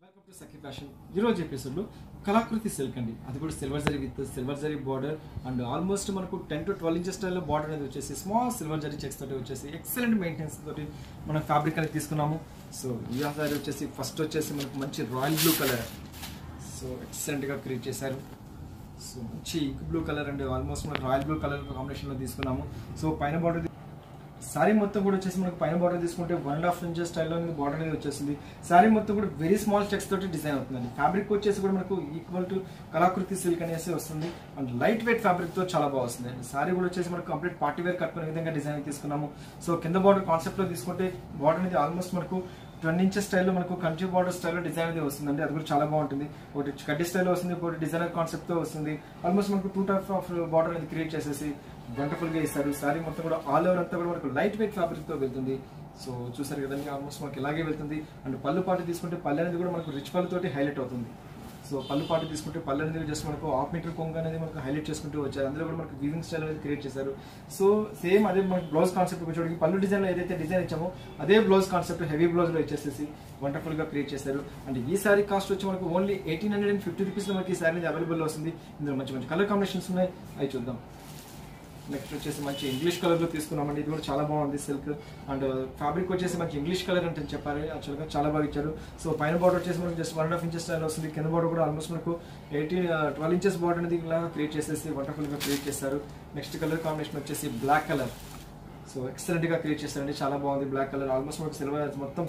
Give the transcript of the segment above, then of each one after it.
Welcome to Sakhi fashion. ఈరోజు ఎపిసోడ్లో కళాకృతి silk అండి, అది కూడా silver zari with silver zari border and almost మనకు 10 to 12 ఇంచెస్ స్టైల్లో బార్డర్ అనేది వచ్చేసి స్మాల్ సిల్వర్ జరీ చెక్స్ తోటి వచ్చేసి ఎక్సలెంట్ మెయింటెనెన్స్ తోటి మనం ఫ్యాబ్రిక్ అనేది తీసుకున్నాము. సో ఈ సారీ వచ్చేసి ఫస్ట్ వచ్చేసి మనకు మంచి రాయల్ బ్లూ కలర్, సో ఎక్సలెంట్గా క్రియేట్ చేశారు. సో మంచి ఇంక్ బ్లూ కలర్ అండి, ఆల్మోస్ట్ మనకు రాయల్ బ్లూ కలర్ కాంబినేషన్లో తీసుకున్నాము. సో పైన బార్డర్ సారీ మొత్తం కూడా వచ్చేసి మనకు పైన బార్డర్ తీసుకుంటే 1.5 ఇంచెస్ స్టైల్లో బార్డర్ అనేది వచ్చేసింది. సారీ మొత్తం కూడా వెరీ స్మాల్ చెక్స్ తోటి డిజైన్ అవుతుందండి. ఫ్యాబ్రిక్ వచ్చేసి కూడా మనకు ఈక్వల్ టు కళాకృతి సిల్క్ అనేసి వస్తుంది అండ్ లైట్ వెయిట్ ఫ్యాబ్రిక్ తో చాలా బాగా వస్తుంది. సారీ కూడా వచ్చేసి మనకు కంప్లీట్ పార్టీ వేర్ కట్టుకునే విధంగా డిజైన్ తీసుకున్నాము. సో కింద బార్డర్ కాన్సెప్ట్ లో తీసుకుంటే బార్డర్ అనేది ఆల్మోస్ట్ మనకు 20 ఇంచెస్ స్టైల్లో మనకు కంచి బార్డర్ స్టైల్లో డిజైన్ అనేది వస్తుందండి. అది కూడా చాలా బాగుంటుంది. ఒకటి కడ్డీ స్టైల్లో వస్తుంది, ఒకటి డిజైనర్ కాన్సెప్ట్ తో వస్తుంది. ఆల్మోస్ట్ మనకు 2 టైప్స్ ఆఫ్ బార్డర్ అనేది క్రియేట్ చేసేసి వండర్ఫుల్ గా ఇస్తారు. సారీ మొత్తం కూడా ఆల్ ఓవర్ అంతా కూడా మనకు లైట్ వెయిట్ ఫ్యాబ్రిక్ తో వెళ్తుంది. సో చూసారు కదండి, ఆల్మోస్ట్ మనకి ఇలాగే వెళ్తుంది. అండ్ పళ్ళు పాటు తీసుకుంటే పళ్ళు అనేది కూడా మనకు రిచ్ పళ్ళు తోటి హైలైట్ అవుతుంది. సో పళ్ళు పాటు తీసుకుంటే పళ్ళు అనేది జస్ట్ మనకు హాఫ్ మీటర్ కొంగ అనేది మనకు హైలైట్ చేసుకుంటూ వచ్చారు. అందులో కూడా మనకు వీవింగ్ స్టైల్ అనేది క్రియేట్ చేశారు. సో సేమ్ అదే మనకు బ్లౌజ్ కాన్సెప్ట్ వచ్చేటికి పళ్ళు డిజైన్ లో ఏదైతే డిజైన్ ఇచ్చామో అదే బ్లౌజ్ కాన్సెప్ట్ హెవీ బ్లౌజ్ లో ఇచ్చేసేసి వండర్ఫుల్ గా క్రియేట్ చేశారు. అండ్ ఈ సారీ కాస్ట్ వచ్చి మనకు ఓన్లీ 1850 రూపీస్ లో మనకి ఈ సారీ అనేది అవైలబుల్ వస్తుంది. ఇందులో మంచి మంచి కలర్ కాంబినేషన్స్ ఉన్నాయి, అవి చూద్దాం. నెక్స్ట్ వచ్చేసి మంచి ఇంగ్లీష్ కలర్ లో తీసుకున్నామండి. ఇది కూడా చాలా బాగుంది సిల్క్ అండ్ ఫ్యాబ్రిక్ వచ్చేసి మంచి ఇంగ్లీష్ కలర్ అంటే చెప్పారు. యాక్చువల్గా చాలా బాగా ఇచ్చారు. సో పైన బార్డర్ వచ్చేసి మనకు జస్ట్ 1.5 ఇంచెస్ స్టైల్ వస్తుంది. కింద బార్డర్ కూడా ఆల్మోస్ట్ మనకు 12 ఇంచెస్ బార్డర్ అనేది ఇలా క్రియేట్ చేసేసి వండర్ఫుల్ గా క్రియేట్ చేస్తారు. నెక్స్ట్ కలర్ కాంబినేషన్ వచ్చేసి బ్లాక్ కలర్. సో ఎక్సలెంట్ గా క్రియేట్ చేస్తారండి, చాలా బాగుంది. బ్లాక్ కలర్ ఆల్మోస్ట్ మనకు సిల్వర్ మొత్తం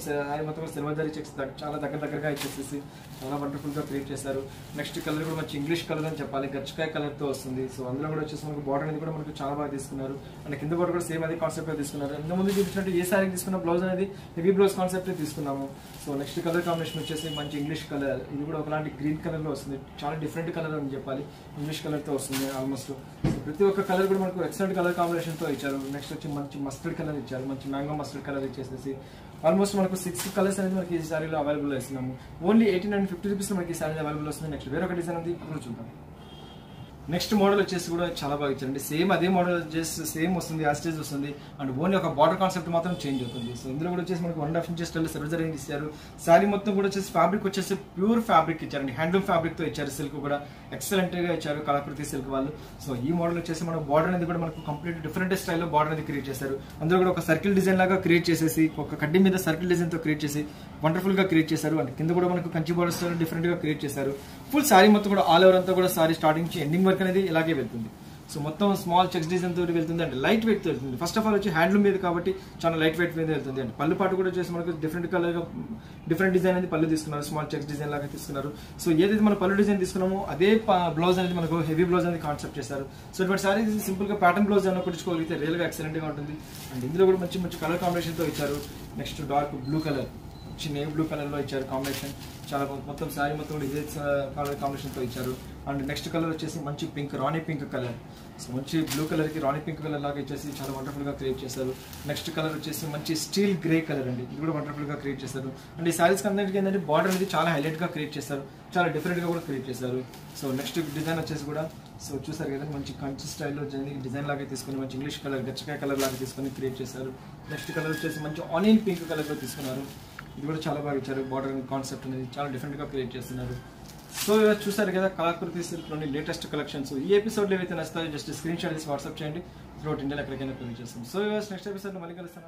సిల్వర్ జరీ చెక్స్ చాలా దగ్గరగా ఇచ్చేసేసి చాలా వండర్ఫుల్ గా క్రియేట్ చేస్తారు. నెక్స్ట్ కలర్ కూడా మంచి ఇంగ్లీష్ కలర్ అని చెప్పాలి, గచ్చకాయ కలర్ తో వస్తుంది. సో అందులో కూడా వచ్చేసి మనకు బార్డర్ అనేది కూడా మనకు చాలా బాగా తీసుకున్నారు. అండ్ కింద బార్డర్ కూడా సేమ్ అదే కాన్సెప్ట్ తీసుకున్నారు. ఇంత ముందు చూపించినట్టు ఏ సారీ తీసుకున్న బ్లౌజ్ అనేది హెవీ బ్లౌజ్ కాన్సెప్ట్ తీసుకున్నాము. సో నెక్స్ట్ కలర్ కాంబినేషన్ వచ్చేసి మంచి ఇంగ్లీష్ కలర్. ఇది కూడా ఒకలాంటి గ్రీన్ కలర్ లో వస్తుంది, చాలా డిఫరెంట్ కలర్ అని చెప్పాలి. ఇంగ్లీష్ కలర్ తో వస్తుంది ఆల్మోస్ట్. ప్రతి ఒక్క కలర్ కూడా మనకు ఎక్సలెంట్ కలర్ కాంబినేషన్ తో ఇచ్చారు. నెక్స్ట్ వచ్చి మంచి మస్టర్డ్ కలర్ ఇచ్చారు, మంచి మ్యాంగో మస్టర్డ్ కలర్ ఇచ్చేసేసి ఆల్మోస్ట్ మనకు 6 కలర్స్ అనేది మనకి ఈ సారీలో అవైలబుల్ ఇస్తున్నాము. ఓన్లీ 1850 రూపీస్ మనకి ఈ సారీ అవైలబుల్ వస్తుంది. నెక్స్ట్ వేరొక డిజైన్ ఉంది, ఇప్పుడు చూద్దాం. నెక్స్ట్ మోడల్ వచ్చేసి కూడా చాలా బాగా ఇచ్చారండి. సేమ్ అదే మోడల్ జస్ట్ సేమ్ వస్తుంది, ఆ స్టేజ్ వస్తుంది అండ్ ఓన్లీ ఒక బార్డర్ కాన్సెప్ట్ మాత్రం చేంజ్ అవుతుంది. సో ఇందులో కూడా వచ్చేసి మనకు 1.5 ఇంచెస్ స్టైల్ సిల్వర్ జరీ ఇచ్చారు. సారీ మొత్తం కూడా వచ్చేసి ఫ్యాబ్రిక్ వచ్చేసి ప్యూర్ ఫ్యాబ్రిక్ ఇచ్చారండి, హ్యాండ్లూమ్ ఫ్యాబ్రిక్ తో ఇచ్చారు. సిల్క్ కూడా ఎక్సలెంట్ గా ఇచ్చారు కళాకృతి సిల్క్ వాళ్ళు. సో ఈ మోడల్ వచ్చేసి మనకు బార్డర్ అనేది కూడా మనకు కంప్లీట్ డిఫరెంట్ స్టైల్లో బార్డర్ అనేది క్రియేట్ చేశారు. అందులో కూడా ఒక సర్కిల్ డిజైన్ లాగా క్రియేట్ చేసేసి ఒక కడ్డీ మీద సర్కిల్ డిజైన్ తో క్రియేట్ చేసి వండర్ఫుల్ గా క్రియేట్ చేశారు. అండ్ కింద కూడా మనకు కంచి బార్డర్ స్టైల్ డిఫరెంట్ గా క్రియేట్ చేశారు. ఫుల్ సారీ మొత్తం కూడా ఆల్ ఓవర్ అంతా కూడా సారీ స్టార్టింగ్ నుంచి ఎండింగ్ వరకు అనేది ఇలాగే వెళ్తుంది. సో మొత్తం స్మాల్ చెక్స్ డిజైన్ తోటి వెళ్తుంది అండ్ లైట్ వెయిట్ తో వెళ్తుంది. ఫస్ట్ ఆఫ్ ఆల్ వచ్చి హ్యాండ్లూమ్ మీద కాబట్టి చాలా లైట్ వెయిట్ మీద వెళ్తుంది. అండ్ పళ్ళు పాటు కూడా వచ్చేసి మనకు డిఫరెంట్ కలర్ డిఫరెంట్ డిజైన్ అనేది పళ్ళు తీసుకున్నారు, స్మాల్ చెక్స్ డిజైన్ లాగా తీసుకున్నారు. సో ఏదైతే మనం పళ్ళు డిజైన్ తీసుకున్నామో అదే బ్లౌజ్ అనేది మనకు హెవీ బ్లౌజ్ అనేది కాన్సెప్ట్ చేశారు. సో ఇటువంటి సారీ సింపుల్ గా ప్యాటర్న్ బ్లౌజ్ ఏమైనా కుట్టించుకోగలిగితే రియల్ గా ఎక్సలెంట్ గా ఉంటుంది. అండ్ ఇందులో కూడా మంచి మంచి కలర్ కాంబినేషన్ తో ఇచ్చారు. Next dark blue colour, navy blue colour లో ఇచ్చారు కాంబినేషన్. చాలా మొత్తం శారీ మొత్తం కూడా ఇదే కలర్ కాంబినేషన్ తో ఇచ్చారు. అండ్ నెక్స్ట్ కలర్ వచ్చేసి మంచి పింక్, రాణి పింక్ కలర్. సో మంచి బ్లూ కలర్ కి రాణి పింక్ కలర్ లాగా ఇచ్చేసి చాలా వండర్ఫుల్ గా క్రియేట్ చేశారు. నెక్స్ట్ కలర్ వచ్చేసి మంచి స్టీల్ గ్రే కలర్ అండి, ఇది కూడా వండర్ఫుల్ గా క్రియేట్ చేశారు. అండ్ ఈ సారీస్ అందరికీ ఏంటంటే బార్డర్ అనేది చాలా హైలైట్ గా క్రియేట్ చేశారు, చాలా డిఫరెంట్ గా కూడా క్రియేట్ చేశారు. సో నెక్స్ట్ డిజైన్ వచ్చేసి కూడా సో చూసారు కదా, మంచి కంచి స్టైల్లో డిజైన్ లాగా తీసుకుని మంచి ఇంగ్లీష్ కలర్ గచ్చకాయ కలర్ లాగా తీసుకొని క్రియేట్ చేశారు. నెక్స్ట్ కలర్ వచ్చేసి మంచి ఆనియన్ పింక్ కలర్ లో తీసుకున్నారు. ఇది కూడా చాలా బాగా ఇచ్చారు. బార్డర్ కాన్సెప్ట్ అనేది చాలా డిఫరెంట్ గా క్రియేట్ చేస్తున్నారు. సో చూసారు కదా కళాకృతి సిల్క్ లోని లేటెస్ట్ కలెక్షన్స్. ఈ ఎపిసోడ్ ఏవైతే నచ్చుతాయో జస్ట్ స్క్రీన్ షాట్ చేసి వాట్సాప్ చేయండి. త్రూఅవుట్ ఇండియా ఎక్కడికైనా క్రియేట్ చేస్తాం. సో నెక్స్ట్ ఎపిసోడ్ మళ్ళీ కలుస్తాను.